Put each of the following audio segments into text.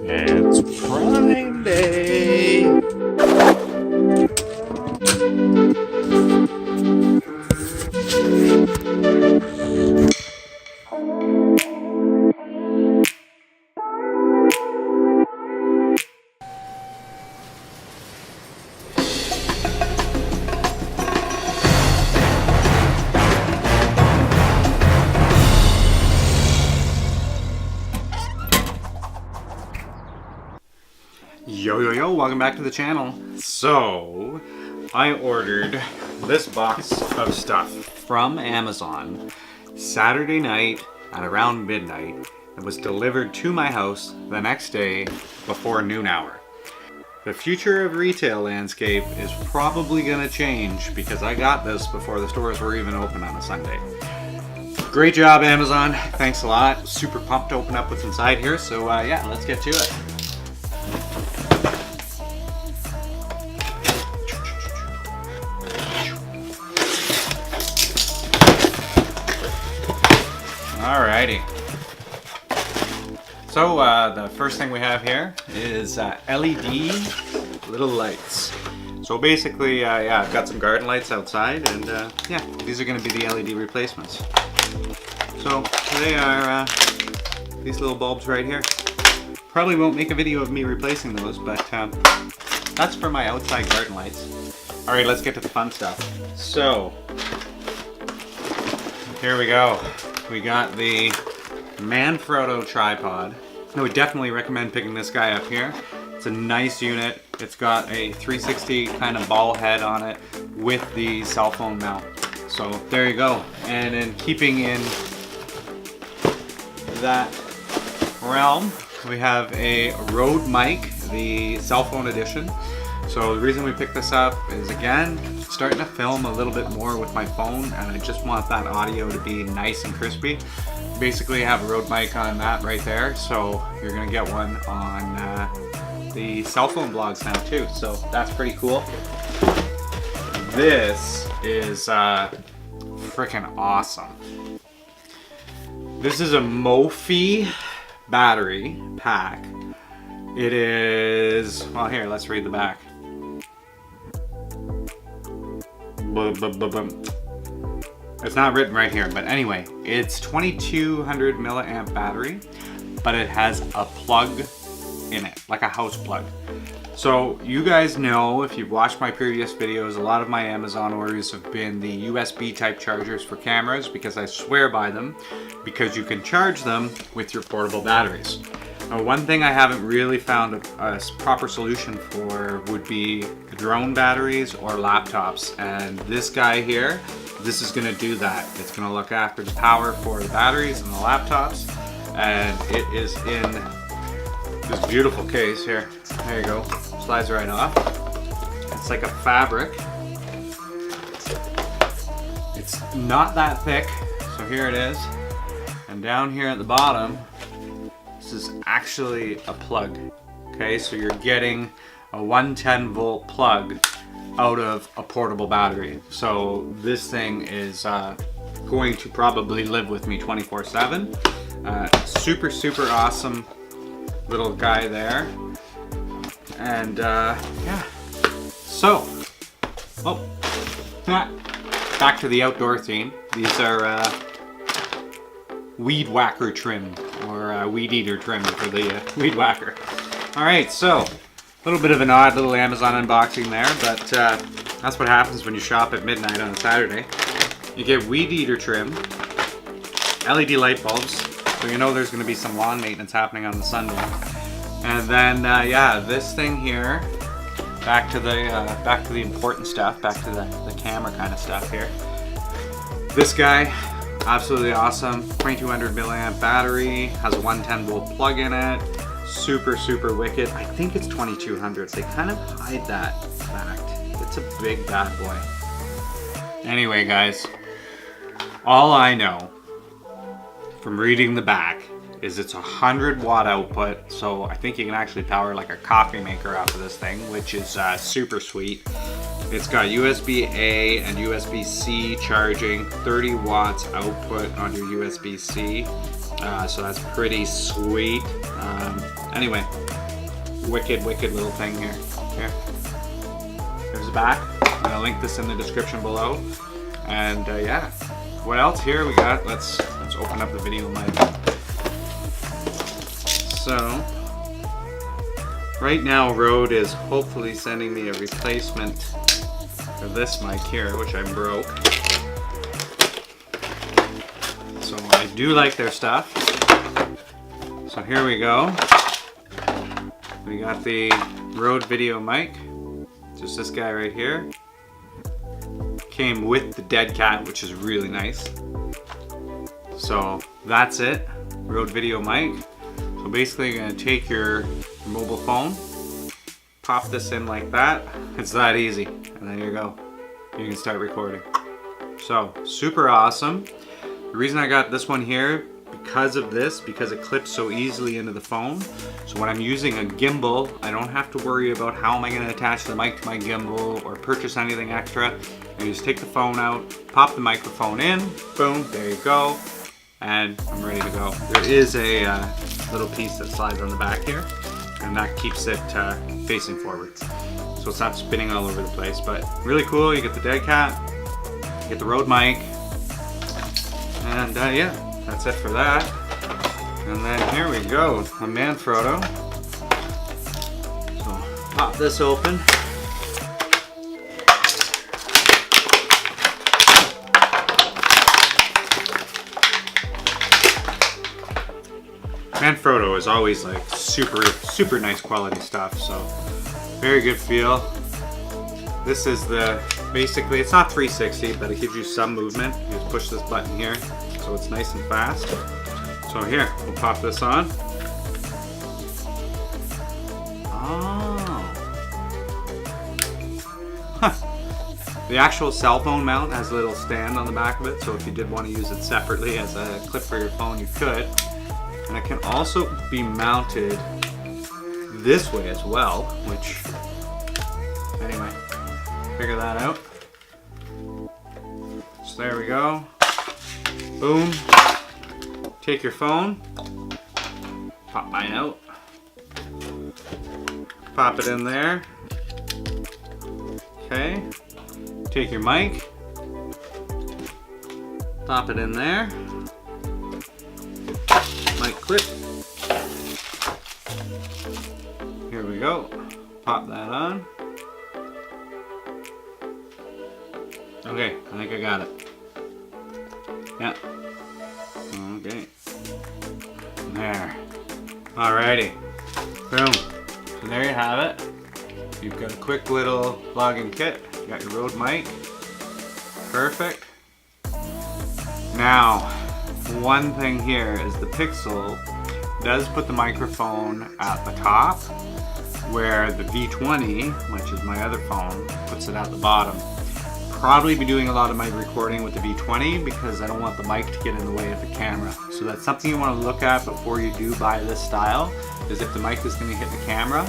It's Prime Day! Yo, welcome back to the channel. So, I ordered this box of stuff from Amazon Saturday night at around midnight. It was delivered to my house the next day before noon hour. The future of retail landscape is probably gonna change because I got this before the stores were even open on a Sunday. Great job, Amazon. Thanks a lot. Super pumped to open up what's inside here. So yeah, let's get to it. Alrighty. So the first thing we have here is LED little lights. So basically, yeah, I've got some garden lights outside, and yeah, these are going to be the LED replacements. So they are these little bulbs right here. Probably won't make a video of me replacing those, but that's for my outside garden lights. Alright, let's get to the fun stuff. So, here we go. We got the ManFrotto tripod. I would definitely recommend picking this guy up here. It's a nice unit. It's got a 360 kind of ball head on it with the cell phone mount. So there you go. And in keeping in that realm, we have a Rode mic, the cell phone edition. So the reason we picked this up is, again, starting to film a little bit more with my phone, and I just want that audio to be nice and crispy. Basically, I have a Rode mic on that right there, so you're gonna get one on the cell phone vlogs now too. So that's pretty cool. This is freaking awesome. This is a Mophie battery pack. It is, well, here, let's read the back. It's not written right here, but anyway, it's 2200 milliamp battery, but it has a plug in it, like a house plug. So you guys know, if you've watched my previous videos, a lot of my Amazon orders have been the USB type chargers for cameras, because I swear by them, because you can charge them with your portable batteries. One thing I haven't really found a proper solution for would be drone batteries or laptops, and this guy here, this is going to do that. It's going to look after the power for the batteries and the laptops, and it is in this beautiful case here. There you go. Slides right off. It's like a fabric. It's not that thick, so here it is. And down here at the bottom, this is actually a plug. Okay, so you're getting a 110 volt plug out of a portable battery. So this thing is going to probably live with me 24/7. Super awesome little guy there. And yeah, so back to the outdoor theme. These are weed whacker trim, or weed eater trim for the weed whacker. Alright, so a little bit of an odd little Amazon unboxing there, but that's what happens when you shop at midnight on a Saturday. You get weed eater trim, LED light bulbs, so you know there's going to be some lawn maintenance happening on the Sunday. And then yeah, this thing here, back to the important stuff, back to the camera kind of stuff here. This guy, absolutely awesome. 2200 milliamp battery, has a 110 volt plug in it. Super wicked. I think it's 2200. They kind of hide that fact. It's a big bad boy. Anyway, guys, all I know from reading the back is it's 100 watt output, so I think you can actually power like a coffee maker off of this thing, which is super sweet. It's got USB-A and USB-C charging, 30 watts output on your USB-C, so that's pretty sweet. Anyway, wicked little thing here. Here. There's the back. I'm gonna link this in the description below. And yeah, what else here we got? Let's open up the video mic. So right now Rode is hopefully sending me a replacement for this mic here, which I broke. So I do like their stuff. So here we go. We got the Rode video mic. Just this guy right here. Came with the dead cat, which is really nice. So that's it. Rode video mic. So basically you're gonna take your mobile phone, pop this in like that. It's that easy. And then you go. You can start recording. So super awesome. The reason I got this one here, because it clips so easily into the phone. So when I'm using a gimbal, I don't have to worry about how am I going to attach the mic to my gimbal or purchase anything extra. I just take the phone out, pop the microphone in, boom, there you go, and I'm ready to go. There is a little piece that slides on the back here, and that keeps it facing forwards, so it's not spinning all over the place. But really cool. You get the dead cat, you get the Rode mic, and yeah, that's it for that. And then here we go, a ManFrotto. So pop this open. ManFrotto is always like super nice quality stuff, so very good feel. This is basically, it's not 360, but it gives you some movement. You just push this button here, so it's nice and fast. So here, we'll pop this on. Oh. Huh. The actual cell phone mount has a little stand on the back of it, so if you did want to use it separately as a clip for your phone, you could. And it can also be mounted this way as well, which, anyway, figure that out. So there we go. Boom. Take your phone, pop mine out, pop it in there. Okay. Take your mic, pop it in there. Mic clip. Here we go. Pop that on. Okay, I think I got it. Yeah. Okay. There. Alrighty. Boom. So there you have it. You've got a quick little vlogging kit. You got your Rode mic. Perfect. Now, one thing here is the Pixel does put the microphone at the top, where the V20, which is my other phone, puts it at the bottom. Probably be doing a lot of my recording with the V20 because I don't want the mic to get in the way of the camera. So that's something you want to look at before you do buy this style, is if the mic is going to hit the camera.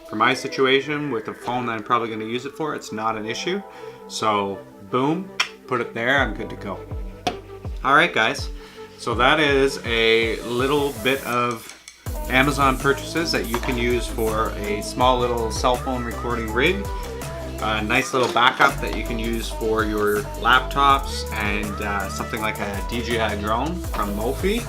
For my situation, with the phone that I'm probably going to use it for, it's not an issue. So boom, put it there, I'm good to go. Alright guys, so that is a little bit of Amazon purchases that you can use for a small little cell phone recording rig. A nice little backup that you can use for your laptops, and something like a DJI drone from Mophie.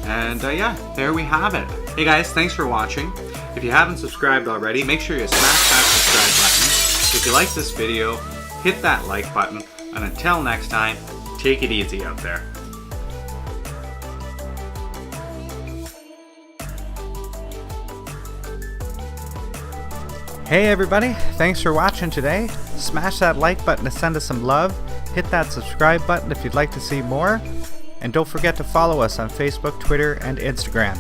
And yeah, there we have it. Hey guys, thanks for watching. If you haven't subscribed already, make sure you smash that subscribe button. If you like this video, hit that like button. And until next time, take it easy out there. Hey everybody, thanks for watching today. Smash that like button to send us some love. Hit that subscribe button if you'd like to see more. And don't forget to follow us on Facebook, Twitter, and Instagram.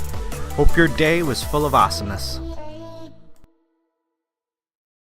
Hope your day was full of awesomeness.